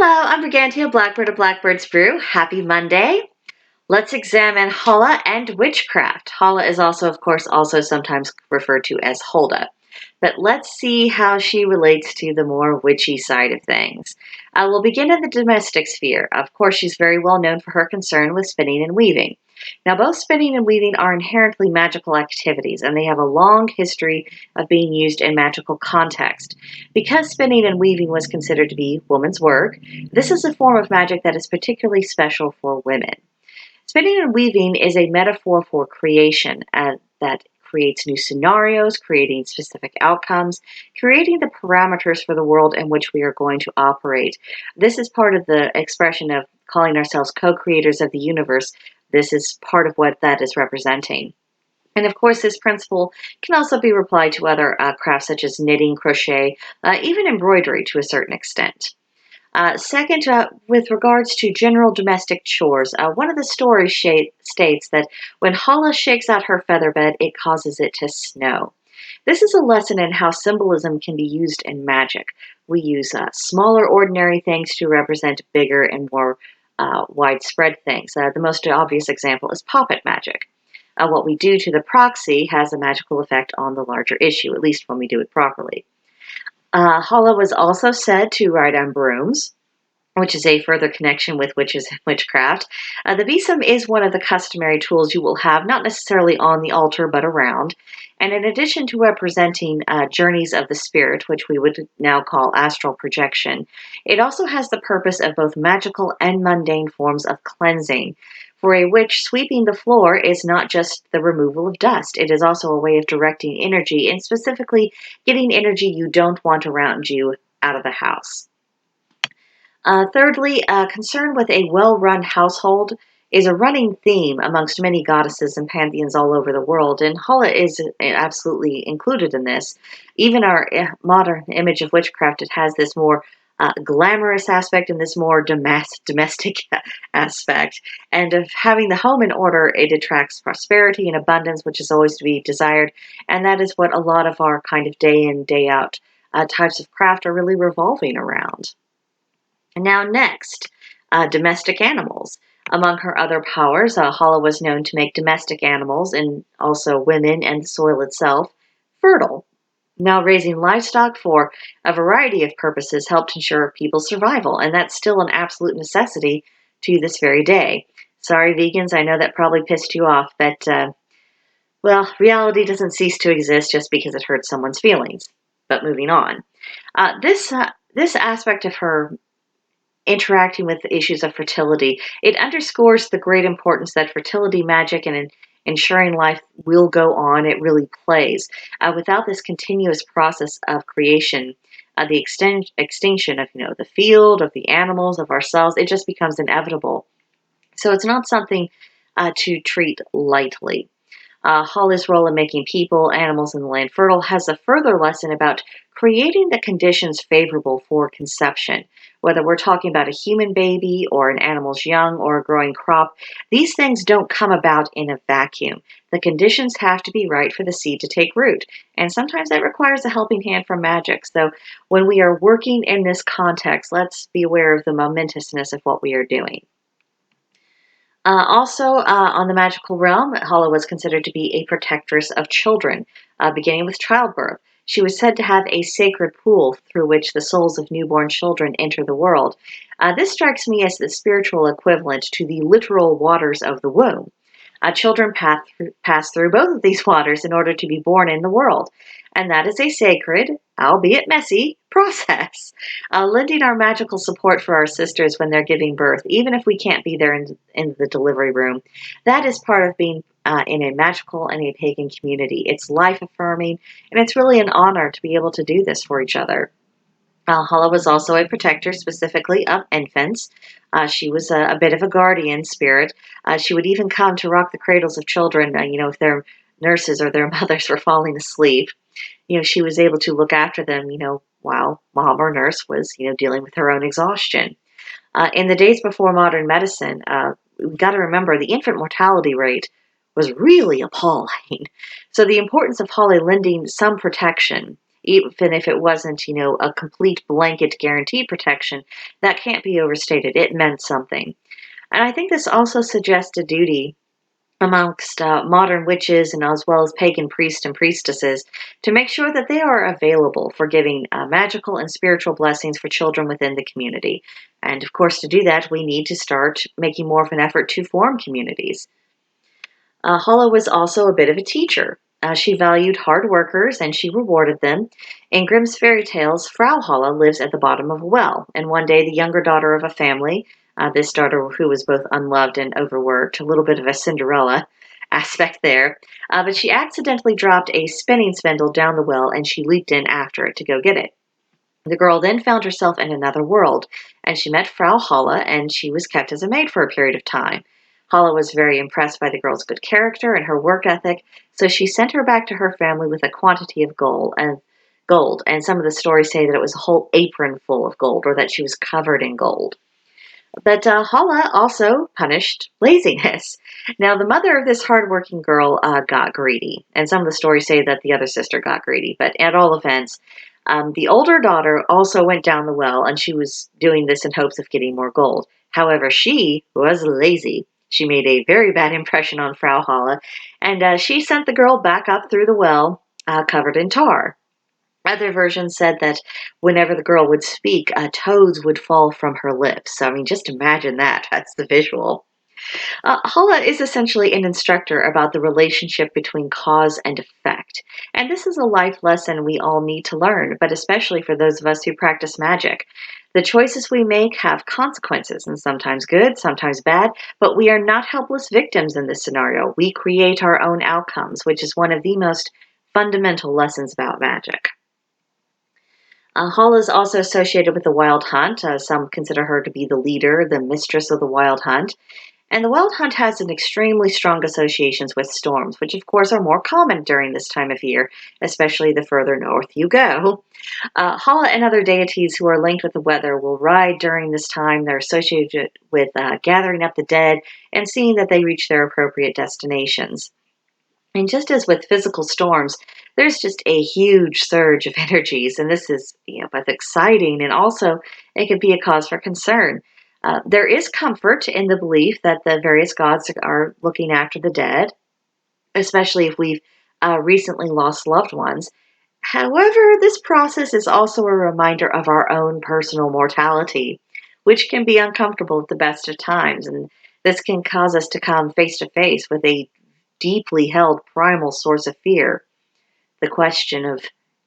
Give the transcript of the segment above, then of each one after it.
Hello, I'm Brigantia, Blackbird of Blackbird's Brew. Happy Monday. Let's examine Holle and witchcraft. Holle is also, of course, also sometimes referred to as Hulda. But let's see how she relates to the more witchy side of things. We'll begin in the domestic sphere. Of course, she's very well known for her concern with spinning and weaving. Now, both spinning and weaving are inherently magical activities, and they have a long history of being used in magical context. Because spinning and weaving was considered to be woman's work, this is a form of magic that is particularly special for women. Spinning and weaving is a metaphor for creation that creates new scenarios, creating specific outcomes, creating the parameters for the world in which we are going to operate. This is part of the expression of calling ourselves co-creators of the universe. This is part of what that is representing. And of course, this principle can also be applied to other crafts such as knitting, crochet, even embroidery to a certain extent. Second, with regards to general domestic chores, one of the stories states that when Holle shakes out her feather bed, it causes it to snow. This is a lesson in how symbolism can be used in magic. We use smaller, ordinary things to represent bigger and more widespread things. The most obvious example is puppet magic. What we do to the proxy has a magical effect on the larger issue, at least when we do it properly. Holle was also said to ride on brooms, which is a further connection with witches and witchcraft. The besom is one of the customary tools you will have, not necessarily on the altar, but around. And in addition to representing journeys of the spirit, which we would now call astral projection, it also has the purpose of both magical and mundane forms of cleansing. For a witch, sweeping the floor is not just the removal of dust. It is also a way of directing energy and specifically getting energy you don't want around you out of the house. Thirdly, concern with a well-run household is a running theme amongst many goddesses and pantheons all over the world, and Holle is absolutely included in this. Even our modern image of witchcraft, it has this more glamorous aspect and this more domestic aspect. And of having the home in order, it attracts prosperity and abundance, which is always to be desired, and that is what a lot of our kind of day in, day out types of craft are really revolving around. Now next, domestic animals. Among her other powers, Holle was known to make domestic animals, and also women and the soil itself, fertile. Now raising livestock for a variety of purposes helped ensure people's survival, and that's still an absolute necessity to this very day. Sorry, vegans, I know that probably pissed you off, but, well, reality doesn't cease to exist just because it hurts someone's feelings. But moving on. This aspect of her interacting with the issues of fertility, it underscores the great importance that fertility magic and ensuring life will go on, it really plays. Without this continuous process of creation, the extinction of the field, of the animals, of ourselves, it just becomes inevitable. So it's not something to treat lightly. Holle's role in making people, animals, and the land fertile has a further lesson about creating the conditions favorable for conception. Whether we're talking about a human baby or an animal's young or a growing crop, these things don't come about in a vacuum. The conditions have to be right for the seed to take root, and sometimes that requires a helping hand from magic. So when we are working in this context, let's be aware of the momentousness of what we are doing. On the magical realm, Holle was considered to be a protectress of children, beginning with childbirth. She was said to have a sacred pool through which the souls of newborn children enter the world. This strikes me as the spiritual equivalent to the literal waters of the womb. Children pass through both of these waters in order to be born in the world, and that is a sacred, albeit messy, process. Lending our magical support for our sisters when they're giving birth, even if we can't be there in the delivery room, that is part of being in a magical and a pagan community. It's life-affirming, and it's really an honor to be able to do this for each other. Holle was also a protector specifically of infants. She was a bit of a guardian spirit. She would even come to rock the cradles of children, if their nurses or their mothers were falling asleep. She was able to look after them, while mom or nurse was, dealing with her own exhaustion. In the days before modern medicine, we've got to remember the infant mortality rate was really appalling. So the importance of Holle lending some protection even if it wasn't, a complete blanket guaranteed protection, that can't be overstated. It meant something. And I think this also suggests a duty amongst modern witches and as well as pagan priests and priestesses to make sure that they are available for giving magical and spiritual blessings for children within the community. And of course, to do that, we need to start making more of an effort to form communities. Holle was also a bit of a teacher. She valued hard workers and she rewarded them. In Grimm's fairy tales, Frau Holle lives at the bottom of a well, and one day the younger daughter of a family, this daughter who was both unloved and overworked, a little bit of a Cinderella aspect there, but she accidentally dropped a spinning spindle down the well and she leaped in after it to go get it. The girl then found herself in another world, and she met Frau Holle, and she was kept as a maid for a period of time. Holle was very impressed by the girl's good character and her work ethic, so she sent her back to her family with a quantity of gold, and some of the stories say that it was a whole apron full of gold, or that she was covered in gold. But Holle also punished laziness. Now, the mother of this hardworking girl got greedy, and some of the stories say that the other sister got greedy. But at all events, the older daughter also went down the well, and she was doing this in hopes of getting more gold. However, she was lazy. She made a very bad impression on Frau Holle, and she sent the girl back up through the well, covered in tar. Other versions said that whenever the girl would speak, toads would fall from her lips. So, I mean, just imagine that. That's the visual. Holle is essentially an instructor about the relationship between cause and effect. And this is a life lesson we all need to learn, but especially for those of us who practice magic. The choices we make have consequences, and sometimes good, sometimes bad, but we are not helpless victims in this scenario. We create our own outcomes, which is one of the most fundamental lessons about magic. Holle is also associated with the Wild Hunt. Some consider her to be the leader, the mistress of the Wild Hunt. And the Wild Hunt has an extremely strong associations with storms, which of course are more common during this time of year, especially the further north you go. Holle and other deities who are linked with the weather will ride during this time. They're associated with gathering up the dead and seeing that they reach their appropriate destinations. And just as with physical storms, there's just a huge surge of energies, and this is both exciting and also it can be a cause for concern. There is comfort in the belief that the various gods are looking after the dead, especially if we've recently lost loved ones. However, this process is also a reminder of our own personal mortality, which can be uncomfortable at the best of times, and this can cause us to come face to face with a deeply held primal source of fear, the question of,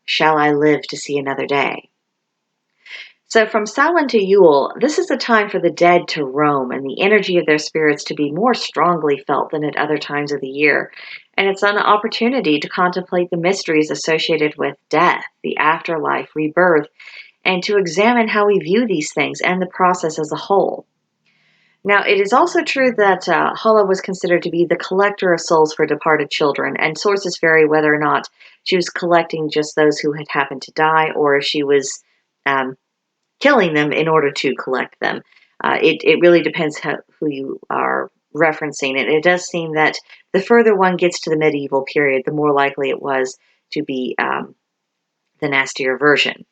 shall I live to see another day? So from Samhain to Yule, this is a time for the dead to roam and the energy of their spirits to be more strongly felt than at other times of the year. And it's an opportunity to contemplate the mysteries associated with death, the afterlife, rebirth, and to examine how we view these things and the process as a whole. Now, it is also true that Holle was considered to be the collector of souls for departed children, and sources vary whether or not she was collecting just those who had happened to die or if she was um, killing them in order to collect them. It really depends who you are referencing. And it does seem that the further one gets to the medieval period, the more likely it was to be the nastier version.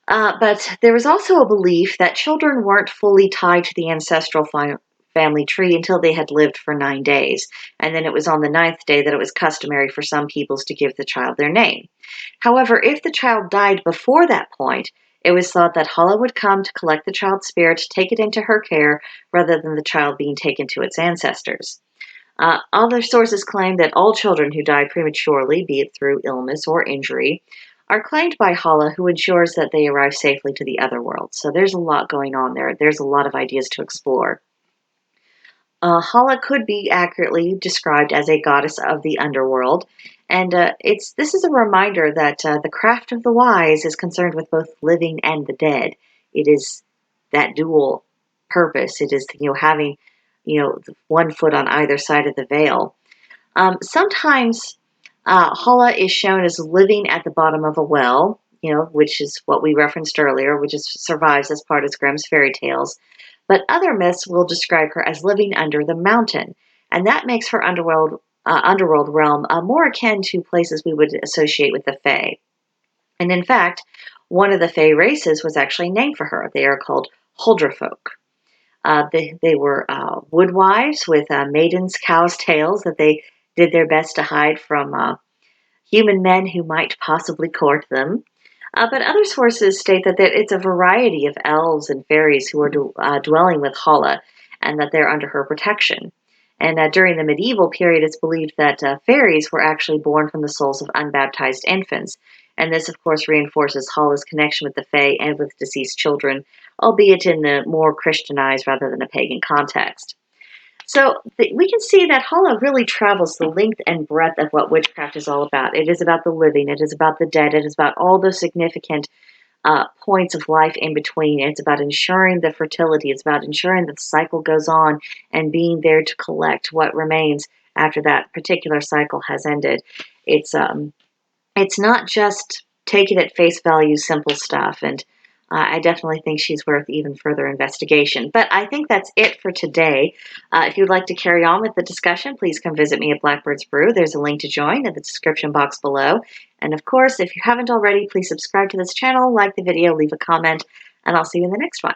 But there was also a belief that children weren't fully tied to the ancestral family tree until they had lived for 9 days. And then it was on the 9th day that it was customary for some peoples to give the child their name. However, if the child died before that point, it was thought that Holle would come to collect the child's spirit, take it into her care, rather than the child being taken to its ancestors. Other sources claim that all children who die prematurely, be it through illness or injury, are claimed by Holle, who ensures that they arrive safely to the other world. So there's a lot going on there. There's a lot of ideas to explore. Holle could be accurately described as a goddess of the underworld, and this is a reminder that the craft of the wise is concerned with both living and the dead. It is that dual purpose. It is having one foot on either side of the veil. Sometimes Holle is shown as living at the bottom of a well, which is what we referenced earlier, which survives as part of Grimm's fairy tales. But other myths will describe her as living under the mountain, and that makes her underworld realm more akin to places we would associate with the Fae. And in fact, one of the Fey races was actually named for her. They are called Huldrefolk. They were woodwives with maidens' cows' tails that they did their best to hide from human men who might possibly court them. But other sources state that it's a variety of elves and fairies who are dwelling with Holle and that they're under her protection. And during the medieval period, it's believed that fairies were actually born from the souls of unbaptized infants. And this, of course, reinforces Holle's connection with the Fae and with deceased children, albeit in the more Christianized rather than a pagan context. So we can see that Holle really travels the length and breadth of what witchcraft is all about. It is about the living, it is about the dead, it is about all those significant points of life in between. It's about ensuring the fertility, it's about ensuring that the cycle goes on and being there to collect what remains after that particular cycle has ended. It's not just take it at face value, simple stuff. And I definitely think she's worth even further investigation. But I think that's it for today. If you'd like to carry on with the discussion, please come visit me at Blackbird's Brew. There's a link to join in the description box below. And of course, if you haven't already, please subscribe to this channel, like the video, leave a comment, and I'll see you in the next one.